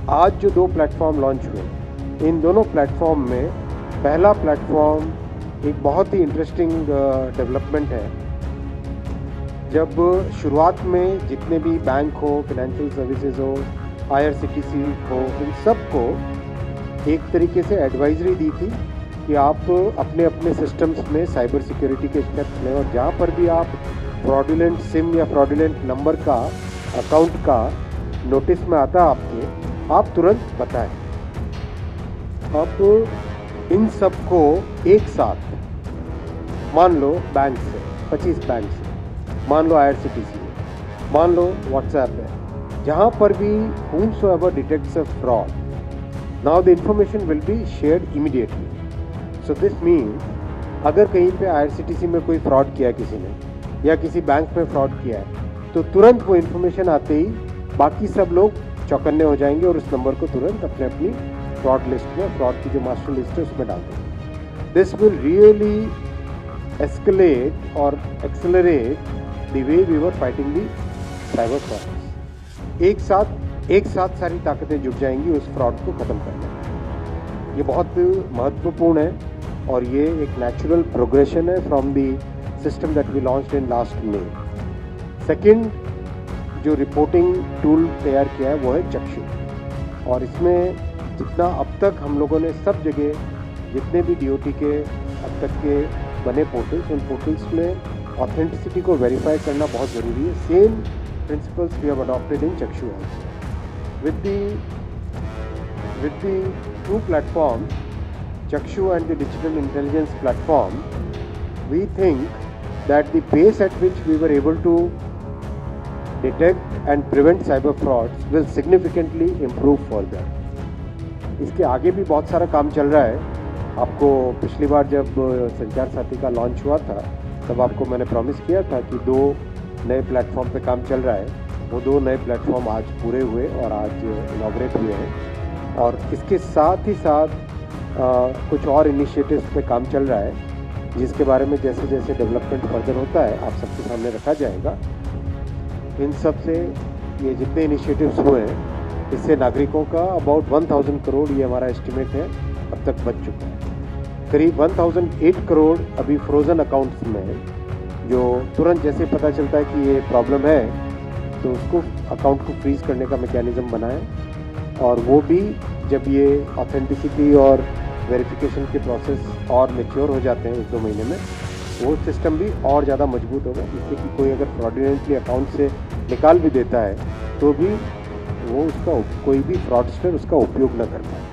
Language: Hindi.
आज जो 2 प्लेटफॉर्म लॉन्च हुए, इन दोनों प्लेटफॉर्म में पहला प्लेटफॉर्म एक बहुत ही इंटरेस्टिंग डेवलपमेंट है। जब शुरुआत में जितने भी बैंक हो, फाइनेंशियल सर्विसेज हो, IRCTC हो, इन सबको एक तरीके से एडवाइजरी दी थी कि आप अपने अपने सिस्टम्स में साइबर सिक्योरिटी के स्टेप्स लें और जहाँ पर भी आप फ्रॉडुलेंट सिम या फ्रॉडुलेंट नंबर का अकाउंट का नोटिस में आता है आपके, आप तुरंत बताएं। अब इन सबको एक साथ, मान लो बैंक से 25 बैंक से, मान लो IRCTC है, मान लो WhatsApp है, जहाँ पर भी whomsoever detects a fraud, now the information will be shared immediately. So this means अगर कहीं पे IRCTC में कोई फ्रॉड किया किसी ने या किसी बैंक में फ्रॉड किया है, तो तुरंत वो इन्फॉर्मेशन आते ही बाकी सब लोग चौकन्ने हो जाएंगे और उस नंबर को तुरंत अपने अपनी फ्रॉड लिस्ट में, फ्रॉड की जो मास्टर लिस्ट है उसमें डाल देंगे। दिस विल रियली एस्केलेट और accelerate the way we were fighting the cyber fraud. एक साथ सारी ताकतें जुट जाएंगी उस फ्रॉड को ख़त्म करने में। ये बहुत महत्वपूर्ण है और ये एक नेचुरल प्रोग्रेशन है from the system that we launched in last May. Second जो रिपोर्टिंग टूल तैयार किया है वो है चक्षु, और इसमें जितना अब तक हम लोगों ने सब जगह जितने भी DOT के अब तक के बने पोर्टल्स, उन पोर्टल्स में ऑथेंटिसिटी को वेरीफाई करना बहुत ज़रूरी है। Same principles we have adopted in Chakshu also. With the two platform Chakshu and the digital intelligence platform, we think that the pace at which we were able to detect and prevent cyber frauds will significantly improve further. इसके आगे भी बहुत सारा काम चल रहा है। आपको पिछली बार जब संचार साथी का लॉन्च हुआ था तब आपको मैंने प्रॉमिस किया था कि 2 नए प्लेटफॉर्म पे काम चल रहा है। वो 2 नए प्लेटफॉर्म आज पूरे हुए और आज इनॉग्रेट हुए हैं, और इसके साथ ही साथ कुछ और इनिशिएटिव्स पे काम चल रहा है जिसके बारे में जैसे जैसे डेवलपमेंट फर्दर होता है आप सबके सामने रखा जाएगा। इन सब से ये जितने इनिशिएटिव्स हुए हैं इससे नागरिकों का अबाउट 1000 करोड़, ये हमारा एस्टिमेट है, अब तक बच चुका है। करीब 1008 करोड़ अभी फ्रोज़न अकाउंट्स में है, जो तुरंत जैसे पता चलता है कि ये प्रॉब्लम है तो उसको अकाउंट को फ्रीज़ करने का मैकेनिज़्म बना है। और वो भी जब ये ऑथेंटिसिटी और वेरिफिकेशन के प्रोसेस और मैच्योर हो जाते हैं 1-2 महीने में, वो सिस्टम भी और ज़्यादा मजबूत होगा, जिससे कि कोई अगर फ्रॉडुलेंटली अकाउंट से निकाल भी देता है तो भी वो उसका कोई भी फ्रॉडस्टर उसका उपयोग न कर पाए।